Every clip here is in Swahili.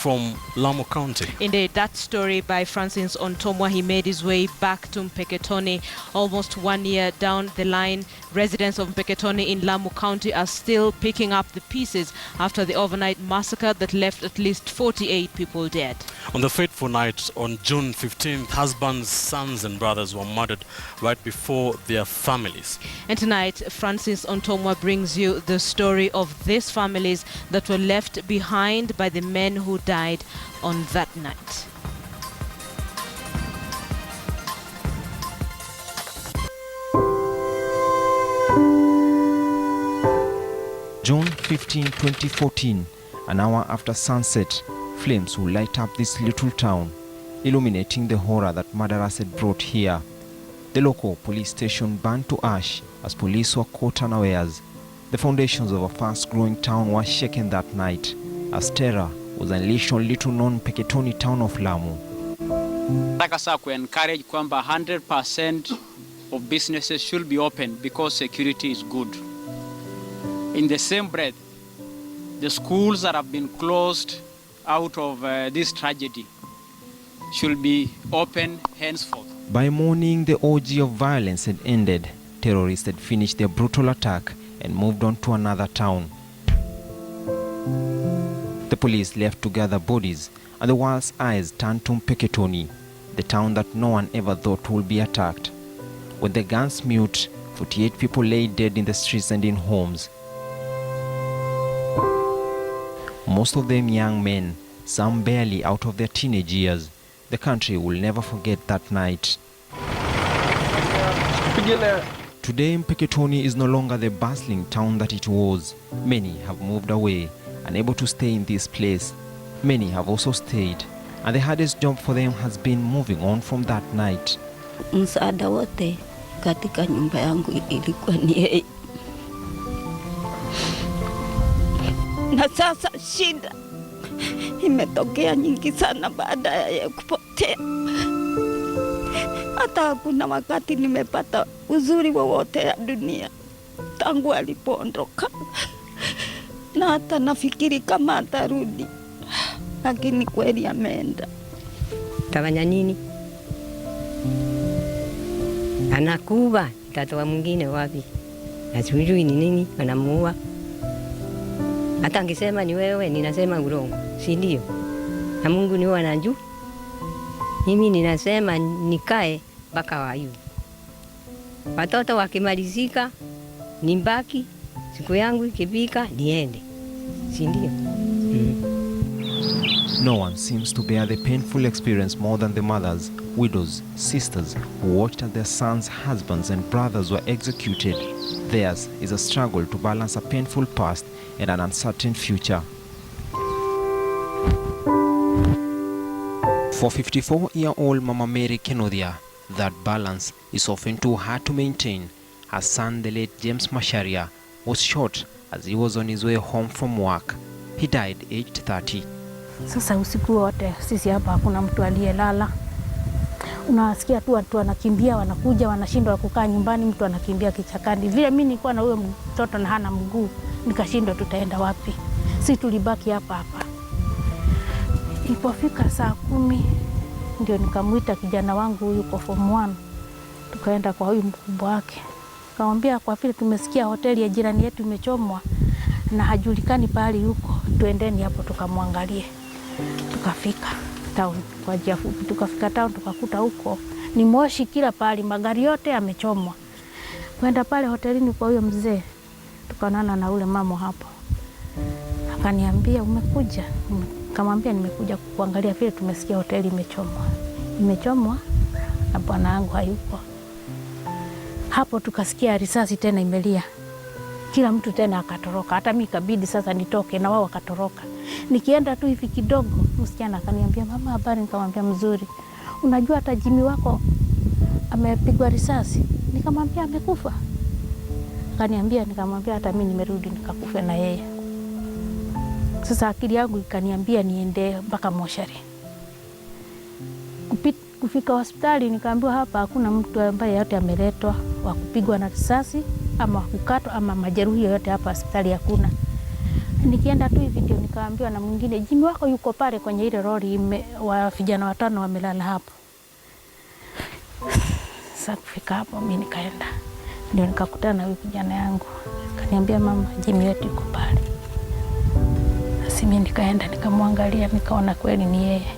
from Lamu County. Indeed, that story by Francis Ontomwa. He made his way back to Mpeketoni almost 1 year down the line. Residents of Mpeketoni in Lamu County are still picking up the pieces after the overnight massacre that left at least 48 people dead. On the fateful night on June 15th, husbands, sons and brothers were murdered right before their families. And tonight, Francis Ontomwa brings you the story of these families that were left behind by the men who died on that night. June 15, 2014, an hour after sunset, flames will light up this little town, illuminating the horror that murderers had brought here. The local police station burned to ash as police were caught unawares. The foundations of a fast-growing town were shaken that night as terror was unleashed on little-known Mpeketoni town of Lamu. Nataka sasa encourage kwamba 100% of businesses should be open because security is good. In the same breath, the schools that have been closed out of this tragedy should be open henceforth. By morning, the orgy of violence had ended. Terrorists had finished their brutal attack and moved on to another town. The police left to gather bodies, and the world's eyes turned to Mpeketoni, the town that no one ever thought would be attacked. When the guns mute, 48 people lay dead in the streets and in homes. Most of them young men, some barely out of their teenage years. The country will never forget that night. Today, Mpeketoni is no longer the bustling town that it was. Many have moved away, unable to stay in this place. Many have also stayed, and the hardest job for them has been moving on from that night. Msaada wote katika nyumba yangu ilikuwa ni yeye. Na sasa shida imetokea nyingi sana baada ya kupotea. Hata hakuna wakati nimepata uzuri wowote ya dunia tangu alipoondoka. Na hata nafikiri kama atarudi, lakini kweli ameenda. Tafanya nini? Anakuwa mtoto mwingine wapi? Na sijui ni nini anamuua. Hata angesema ni wewe, ninasema urongo, si ndio? Na Mungu ni huwa anajua. Mimi ninasema nikae mpaka wayu. Watoto wakimalizika, nimbaki, siku yangu ikifika, niende. Si ndio? No one seems to bear the painful experience more than the mothers, widows, sisters who watched as their sons, husbands and brothers were executed. Theirs is a struggle to balance a painful past and an uncertain future. For 54-year-old Mama Mary Kenodia, that balance is often too hard to maintain. Her son, the late James Masharia, was shot as he was on his way home from work. He died aged 30. Sasa usiku wote sisi hapa hakuna mtu aliyelala. Unasikia tu watu wanakimbia, wanakuja, wanashindwa kukaa nyumbani, mtu anakimbia kichakani. Vile mimi nilikuwa na huyo mtoto na hana mguu, nikashindwa tutaenda wapi. Sisi tulibaki hapa hapa. Ilipofika saa 10 ndio nikamuita kijana wangu huyu kwa form 1. Tukaenda kwa huyu mkubwa wake. Nikamwambia kwa vile tumesikia hoteli ya jirani yetu imechomwa na hajulikani pahali yuko, tuendeni hapo tukamwangalie. Tukafika town kwa njia fupi, tukafika town tukakuta huko ni moshi kila pahali, magari yote yamechomwa. Kwenda pale hotelini kwa huyo mzee, tukaonana na ule mama hapo. Akaniambia umekuja? Nikamwambia nimekuja kuangalia vile tumesikia hoteli imechomwa. Imechomwa na bwana wangu hayupo. Hapo tukasikia risasi tena imelia. Kila mtu tena akatoroka. Hata mimi ikabidi sasa nitoke na wao wakatoroka. Nikienda tu hivi kidogo, msichana akaniambia mama, habari? Nikamwambia mzuri. Unajua hata Jimmy wako amepigwa risasi? Nikamwambia amekufa. Akaniambia, nikamwambia hata mimi nimerudi nikakufa na yeye. Sasa akili yangu ikaniambia niende mpaka moshari. Kufika hospitali nikaambiwa hapa hakuna mtu ambaye yote ameletwa wa kupigwa na risasi ama kukatwa ama majeruhi yote hapa hospitali hakuna. Nikienda tu hivi ndio nikaambiwa na mwingine, Jimmy wako yuko pale kwenye ile lori wa vijana 5 wamelala hapo. Sasa kufika hapo mimi nikaenda. Ndio nikakutana na huyu kijana yangu. Kaniambia mama, Jimmy wetu yuko pale. Sasa mimi nikaenda nikamwangalia, nikaona kweli ni yeye.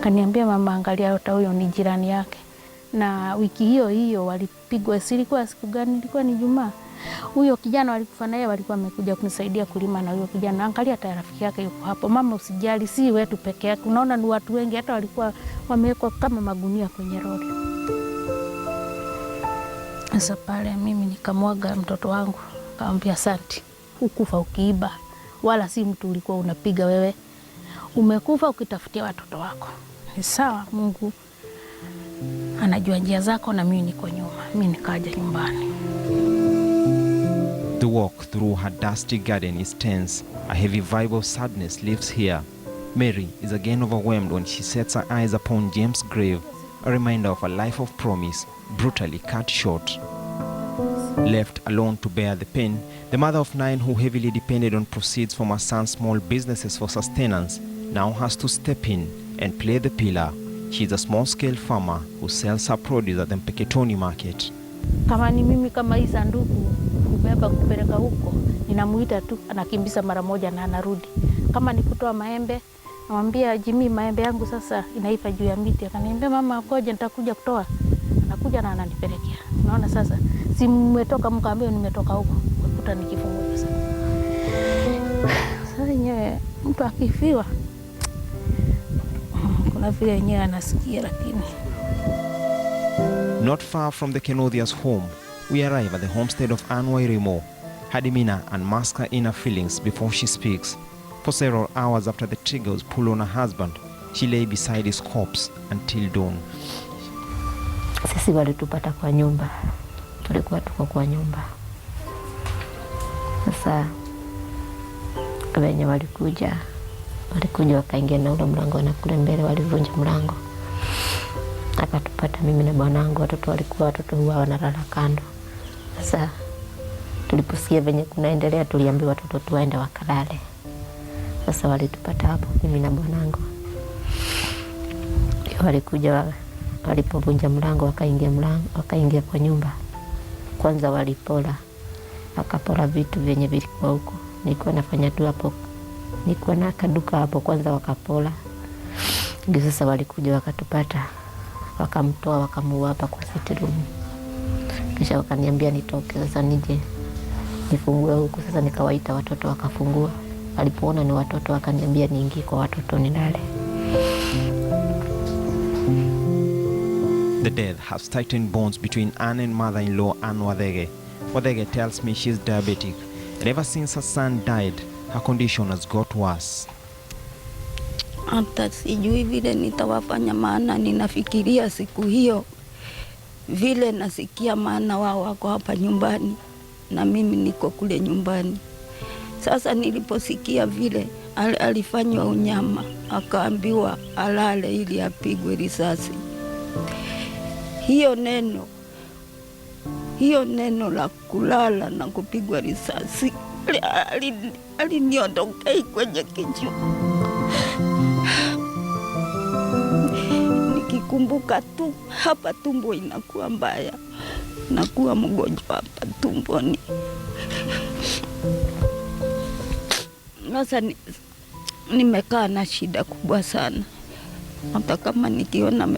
Kaniambia mama, angalia hata huyo ni jirani yake. Na wiki hiyo hiyo walipigwa, silikuwa siku gani, ilikuwa ni Ijumaa. Huyo kijana walikufa naye, walikuwa wamekuja kunisaidia kulima na huyo kijana. Angalia hata rafiki yake yuko hapo. Mama usijali, si wetu peke yake. Unaona ni watu wengi, hata walikuwa wamewekwa kama magunia kwenye lori. Sasa pale mimi nikamwaga mtoto wangu, kaambia asante. Hukufa ukiiba, wala si mtu ulikuwa unapiga wewe. Umekufa ukitafutia watoto wako. Ni sawa, Mungu anajua njia zako na mimi niko nyuma. Mimi nikaja nyumbani. The walk through her dusty garden is tense. A heavy vibe of sadness lives here. Mary is again overwhelmed when she sets her eyes upon James' grave, a reminder of a life of promise, brutally cut short. Left alone to bear the pain, the mother of 9 who heavily depended on proceeds from her son's small businesses for sustenance now has to step in and play the pillar. She is a small-scale farmer who sells her produce at the Mpeketoni market. Kama ni mimi kama hii sanduku kubeba kupeleka huko, ninamuita tu anakimbisa mara moja na anarudi. Kama ni kutoa maembe, namwambia Jimmy, maembe yangu sasa inaiva juu ya miti. Akaniambia mama, ngoja nitakuja kutoa. Anakuja na ananipelekea. Unaona sasa, si mmetoka mkaambia nimetoka huko. Kukuta nikifungua sasa. Sasa yenyewe mtu akifiwa kuna vile yenyewe anasikia lakini. Not far from the Kenothia's home, we arrive at the homestead of Anne Wairimo. Hadimina unmasks her inner feelings before she speaks. For several hours after the triggers pull on her husband, she lay beside his corpse until dawn. Sisi walitupata kwa nyumba. Tulikuwa tuko kwa nyumba. Sasa wenye walikuja wakaingia na ule mlango na kule mbele walivunja mlango. Akatupata mimi na bwanangu, watoto huwa wanalala kando. Sasa tuliposikia venye kunaendelea tuliambiwa watoto tuende wakalale. Sasa walitupata hapo mimi na bwanangu. Walikuja walipovunja mlango wakaingia kwa nyumba. Kwanza wakapola vitu vyenye vilikuwa huko. Nilikuwa nafanya tu hapo. Nilikuwa na kaduka hapo, kwanza wakapola. Ndio sasa walikuja wakatupata. Wakamtoa wakamuua hapa kwa sitting room. Kisha wakaniambia nitoke sasa nije nifungue huko. Sasa nikawaita watoto wakafungua. Alipoona ni watoto wakaniambia niingie kwa watoto nilale. The death has tightened bonds between Anne and mother-in-law Anne Wadege. Wadege tells me she's diabetic, and ever since her son died, her condition has got worse. Hata sijui vile nitawafanya, maana ninafikiria siku hiyo vile nasikia, maana wao wako hapa nyumbani na mimi niko kule nyumbani. Sasa niliposikia vile alifanywa unyama, akaambiwa alale ili apigwe risasi. Hiyo neno la kulala na kupigwa risasi aliniondokea kwenye kichwa. Nikikumbuka tu hapa tumbo inakuwa mbaya, nakuwa mgonjwa hapa tumboni. Sasa nimekaa na shida kubwa sana. Hata kama nikiona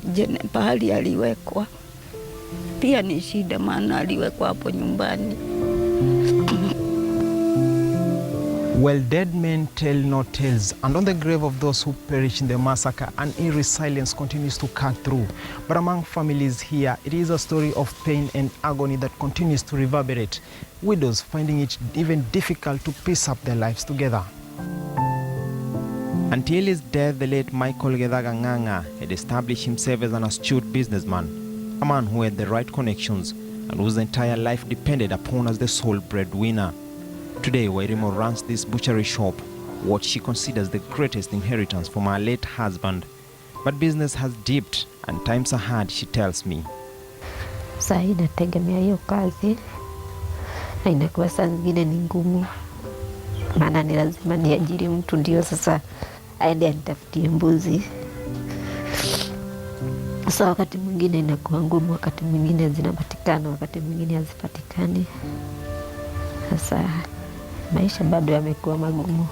pahali aliwekwa pia ni shida, maana aliwekwa hapo nyumbani. Well, dead men tell no tales, and on the grave of those who perished in the massacre, an eerie silence continues to cut through. But among families here, it is a story of pain and agony that continues to reverberate, widows finding it even difficult to piece up their lives together. Until his death, the late Michael Gedhaga Nganga had established himself as an astute businessman, a man who had the right connections and whose entire life depended upon as the sole breadwinner. Today, Wairimo runs this butchery shop, what she considers the greatest inheritance from her late husband. But business has dipped and times are hard, she tells me. Sasa nategemea hiyo kazi, na inakuwa saa zingine ni ngumu. maana ni lazima niajiri mtu ndio sasa aende anitafutie mbuzi. Sasa wakati mwingine inakuwa ngumu, wakati mwingine zinapatikana, wakati mwingine hazipatikani. Sasa maisha bado yamekuwa magumu.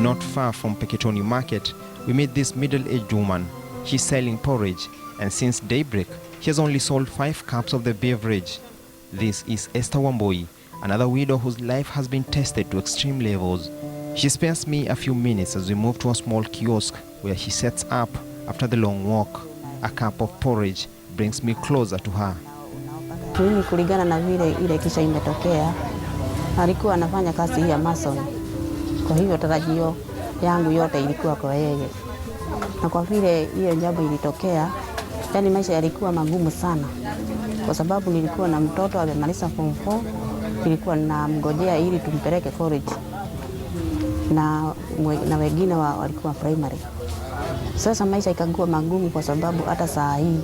Not far from Mpeketoni market, we meet this middle-aged woman. She's selling porridge, and since daybreak, she has only sold 5 cups of the beverage. This is Esther Wamboi, another widow whose life has been tested to extreme levels. She spares me a few minutes as we move to a small kiosk where she sets up after the long walk. A cup of porridge brings me closer to her. Mimi kulingana na vile ile kisha imetokea, alikuwa anafanya kazi hii ya mason. Kwa hivyo tarajio yangu yote ilikuwa kwa yeye. Na kwa vile hiyo jambo ilitokea, yani maisha yalikuwa magumu sana. Kwa sababu nilikuwa na mtoto amemaliza form 4, nilikuwa namngojea ili tumpeleke college. Na wengine walikuwa primary. Sasa maisha ikakuwa magumu kwa sababu hata saa hii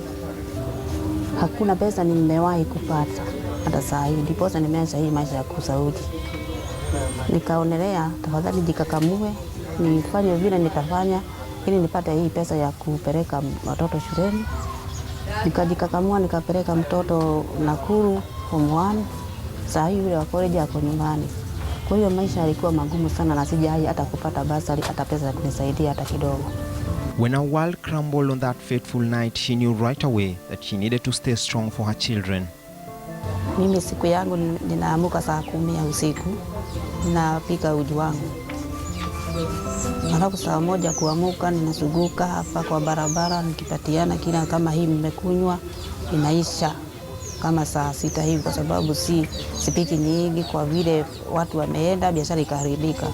hakuna pesa nimewahi kupata. Hata saa hii ndiposa nimeanza hii maisha ya kusauti. Nikaonelea tafadhali jikakamue, nifanye vile nitafanya ili nipate hii pesa ya kupeleka watoto shuleni. Nikajikakamua nikapeleka mtoto Nakuru form 1. Saa hii yule wa college yako nyumbani. Kwa hiyo maisha yalikuwa magumu sana na sijawahi hata kupata basari hata pesa ya kunisaidia hata kidogo. When our world crumbled on that fateful night, she knew right away that she needed to stay strong for her children. Mimi siku yangu ninaamuka saa 10 ya usiku, ninapika uji wangu. Halafu saa 1 kuamuka ninasuguka hapa kwa barabara nikipatiana kila kama hii mmekunywa inaisha kama saa 6 hivi kwa sababu sipiki nyingi kwa vile watu wameenda biashara ikaharibika.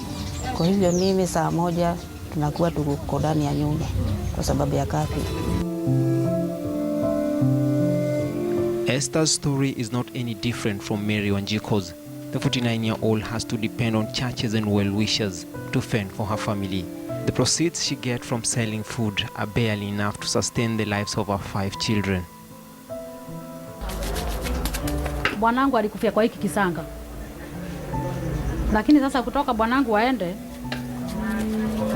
Kwa hivyo mimi saa 1 tunakuwa tuko ndani ya nyumba kwa sababu ya kafi. Esther's story is not any different from Mary Wanjiko's. The 49-year-old has to depend on churches and well-wishers to fend for her family. The proceeds she gets from selling food are barely enough to sustain the lives of her 5 children. Bwanangu alikufia kwa hiki kisanga. Lakini sasa kutoka bwanangu waende,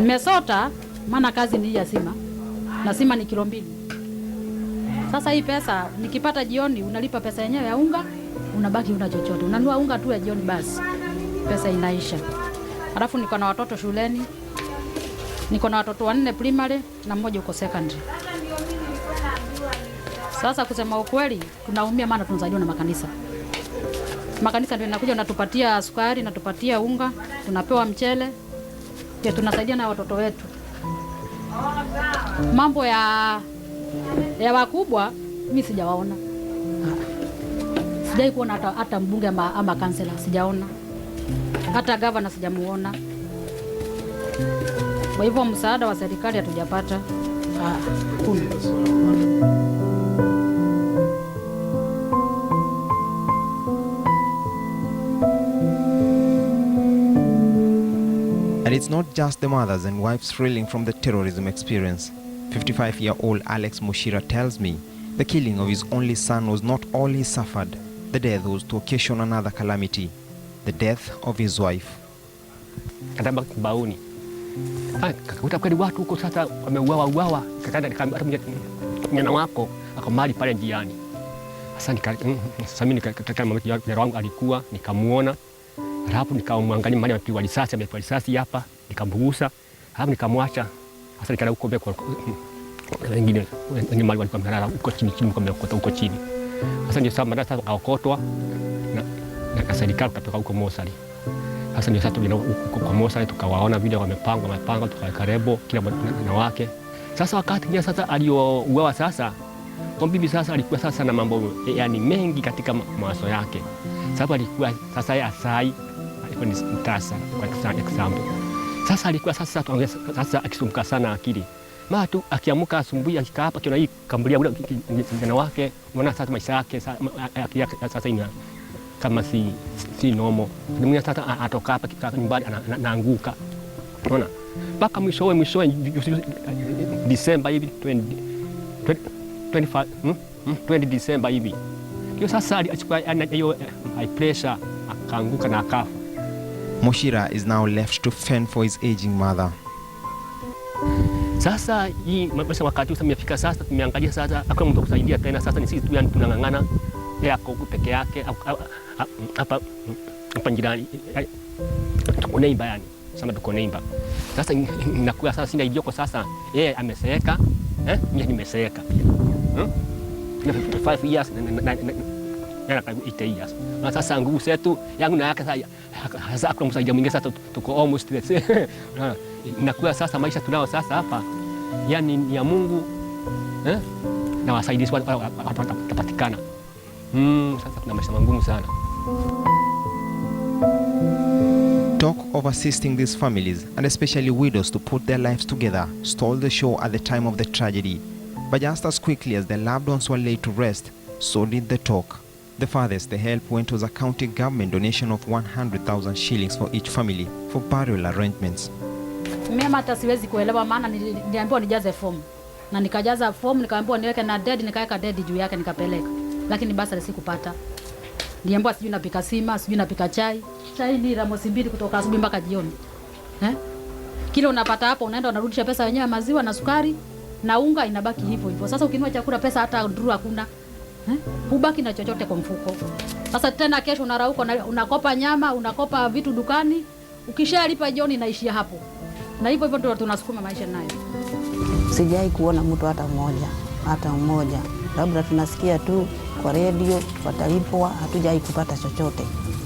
nimesota maana kazi ni ya sima. Na sima ni kilo 2. Sasa hii pesa nikipata jioni unalipa pesa yenyewe ya unga, unabaki una chochote. Unanunua unga tu ya jioni basi. Pesa inaisha. Alafu niko na watoto shuleni. Niko na watoto 4 primary na mmoja uko secondary. Sasa kusema ukweli tunaumia maana tunazaliwa na makanisa. Makanisa ndio yanakuja natupatia sukari, natupatia unga, tunapewa mchele. Pia tunasaidia na watoto wetu. Mambo ya wakubwa mimi sijawaona. Sijai kuona hata mbunge ama kansela sijaona. Hata governor sijamuona. Kwa hivyo msaada wa serikali hatujapata. And it's not just the mothers and wives reeling from the terrorism experience. 55-year-old Alex Mushira tells me the killing of his only son was not all he suffered. The death was to occasion another calamity, the death of his wife. Katamba kibaoni. Kakuta kweli watu huko sasa wameuawa. Kakaenda nikamwambia mwana wako ako mahali pale njiani. Sasa mimi nikataka mama wangu alikuwa nikamuona. Hapo nikamwangalia mahali amepigwa risasi hapa, nikambugusa. Hapo nikamwacha. Sasa nikaenda huko mbele wengine mahali walikuwa wamelala huko chini kwa mekota huko chini. Sasa ndio sasa madarasa akaokotwa na serikali kutoka huko Mosali. Sasa ndio sasa tulina huko kwa Mosali tukawaona vile wamepanga tukakarebo kila na wake. Sasa wakati kia sasa aliouawa sasa kwa bibi sasa alikuwa sasa na mambo yani mengi katika mawazo yake. Sababu alikuwa sasa yeye asai alikuwa ni mtasa kwa example. Sasa alikuwa sasa akisumbuka sana akili. Mara tu akiamuka asubuhi akikaa hapa kiona hii kambulia ule kijana wake, unaona sasa maisha yake sasa ina kama si normal. Ndio sasa atoka hapa kikaa nyumbani anaanguka. Unaona? Mpaka mwisho December hivi 20 December hivi. Hiyo sasa alichukua hiyo high pressure akaanguka na akafa. Moshira is now left to fend for his aging mother. Sasa hii wakati sasa imefika, sasa tumeangalia sasa hakuna mtu kusaidia tena, sasa ni sisi tu yani tunangangana yeye ako peke yake hapa jirani tuko neighbor yani sema tuko neighbor. Sasa inakuwa sasa sina idioko, sasa yeye ameseeka mimi nimeseeka pia 5 years na karibu 8 years. Na sasa nguvu zetu yangu na yake sasa hakuna msaidia mwingine, sasa tuko almost inakuwa sasa maisha tunao sasa hapa yani ni ya Mungu na wasaidizi watapatikana. Sasa kuna maisha magumu sana. Talk of assisting these families and especially widows to put their lives together stole the show at the time of the tragedy. But just as quickly as their loved ones were laid to rest, so did the talk. The farthest the help went was a county government donation of 100,000 shillings for each family for burial arrangements. Mimi hata siwezi kuelewa, maana niliambiwa nijaze form na nikajaza form, nikaambiwa niweke na dead, nikaweka dead juu yake nikapeleka, lakini basi sikupata. Niliambiwa sijui napika sima, sijui napika chai ni ramosi mbili kutoka asubuhi mpaka jioni. Kile unapata hapo unaenda unarudisha pesa wenyewe, maziwa na sukari na unga inabaki hivyo hivyo. Sasa ukinunua chakula pesa hata nduru hakuna. Hubaki na chochote kwa mfuko. Sasa tena kesho unarauka unakopa nyama, unakopa vitu dukani, ukishalipa jioni naishia hapo. Na hivyo hivyo ndio tunasukuma maisha nayo. Sijai kuona mtu hata mmoja. Labda tunasikia tu kwa radio watalipwa, hatujai kupata chochote.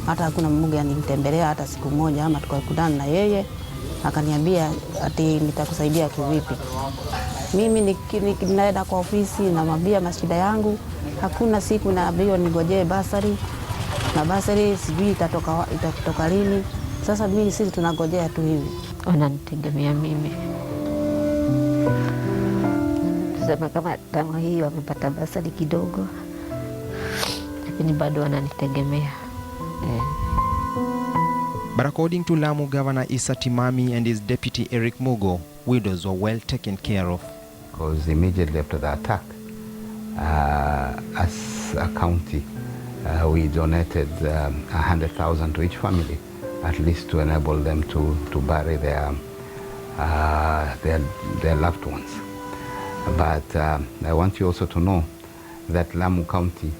Hata hakuna mmoja alinitembelea hata siku moja, ama tukakutana na yeye akaniambia ati nitakusaidia kivipi. Mimi ninaenda kwa ofisi na mwambia mashida yangu, hakuna siku naambiwa ningojee basari, na basari sijui itatoka lini. Sasa mimi sisi tunangojea tu hivi. Wananitegemea mimi. Tuseme kama kama hii wamepata basari kidogo, lakini bado wananitegemea. But according to Lamu Governor Issa Timami and his deputy Eric Mugo, widows were well taken care of. Because immediately after the attack, as a county, we donated 100,000 to each family, at least to enable them to bury their loved ones. But I want you also to know that Lamu County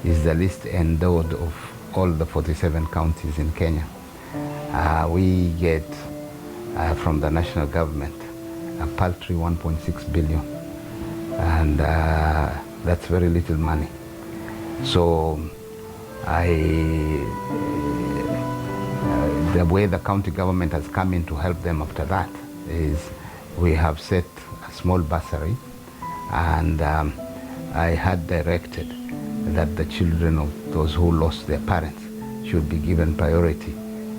is the least endowed of all the 47 counties in Kenya. We get from the national government a paltry 1.6 billion, and that's very little money. So the way the county government has come in to help them after that is we have set a small bursary, and I had directed that the children of those who lost their parents should be given priority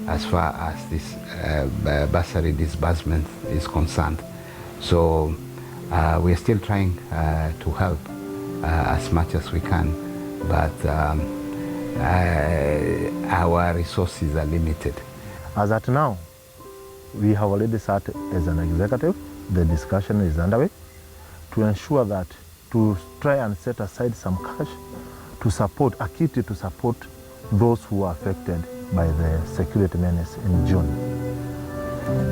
as far as this bursary disbursement is concerned. So we're still trying to help as much as we can, but our resources are limited. As at now, we have already sat as an executive. The discussion is underway to ensure that to try and set aside some cash to support, a kitty to support those who are affected by the security menace in June.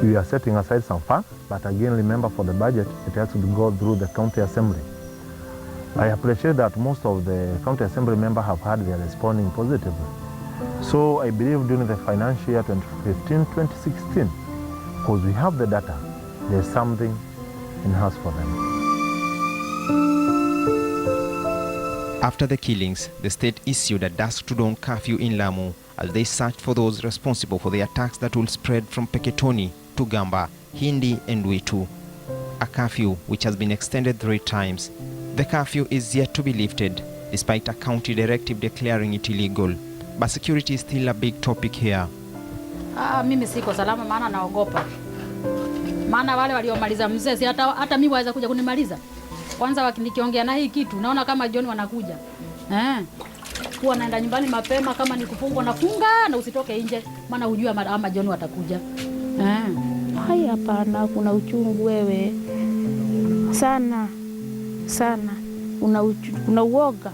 We are setting aside some funds, but again, remember, for the budget, it has to go through the county assembly. I appreciate that most of the county assembly members have had their responding positively. So I believe during the financial year 2015-2016, because we have the data, there's something in house for them. After the killings, the state issued a dusk to dawn curfew in Lamu as they searched for those responsible for the attacks that will spread from Mpeketoni to Gamba, Hindi and Witu. A curfew which has been extended 3 times. The curfew is yet to be lifted, despite a county directive declaring it illegal. But security is still a big topic here. Mimi siko salama, maana naogopa. Maana wale waliomaliza mzee si hata mimi waweza kuja kunimaliza. Kwanza wakinikiongea na hii kitu, naona kama John wanakuja. Kuwa naenda nyumbani mapema, kama ni kufungwa nafunga na usitoke nje, maana hujua ama John watakuja. Hai, hapana, kuna uchungu wewe. Sana. Una uoga.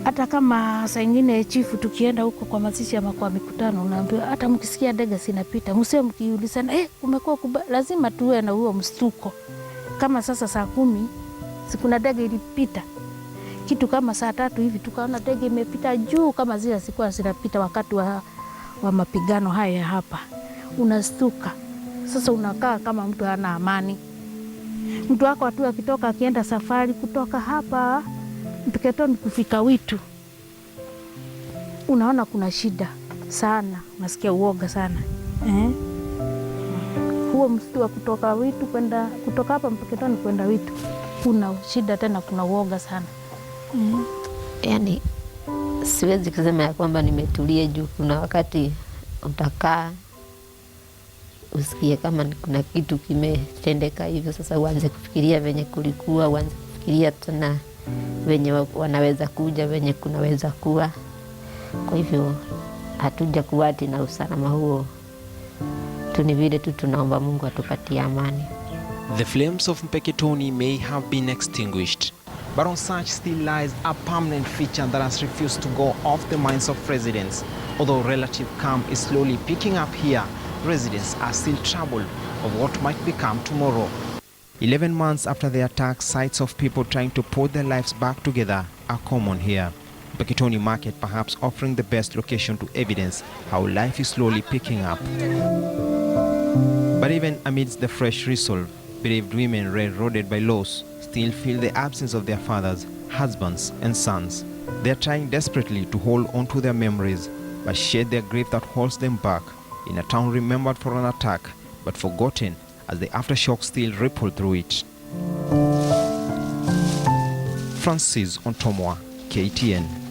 Hata kama saa ingine chifu tukienda huko kwa mazishi ama kwa mikutano, unaambiwa hata mkisikia ndege zinapita, msio mkiulizana kumekuwa lazima tuwe na huo mstuko. Kama sasa saa 10 sikuna ndege ilipita. Kitu kama saa 3 hivi tukaona ndege imepita juu kama zile zilikuwa zinapita wakati wa mapigano haya hapa. Unastuka. Sasa unakaa kama mtu hana amani. Mtu wako tu akitoka akienda safari kutoka hapa Mpeketoni kufika Witu, unaona kuna shida sana, unasikia uoga sana. Huo msitu wa kutoka Witu kutoka hapa Mpeketoni kwenda Witu, kuna shida tena, kuna uoga sana. Yani siwezi kusema ya kwamba nimetulia juu kuna wakati utakaa usikie kama kuna kitu kimetendeka hivyo, sasa uanze kufikiria venye kulikuwa, uanze kufikiria tena venye wanaweza kuja, venye kunaweza kuwa. Kwa hivyo hatuja kuwati na usalama huo, tuni vile tu tunaomba Mungu atupatie amani. The flames of Mpeketoni may have been extinguished, but on such still lies a permanent feature that has refused to go off the minds of residents. Although relative calm is slowly picking up here, residents are still troubled of what might become tomorrow. 11 months after the attack, sights of people trying to put their lives back together are common here. Mpeketoni market perhaps offering the best location to evidence how life is slowly picking up. But even amidst the fresh resolve, bereaved women railroaded by loss still feel the absence of their fathers, husbands and sons. They are trying desperately to hold on to their memories, but shed their grief that holds them back in a town remembered for an attack, but forgotten as the aftershocks still ripple through it. Francis Ontomwa, KTN.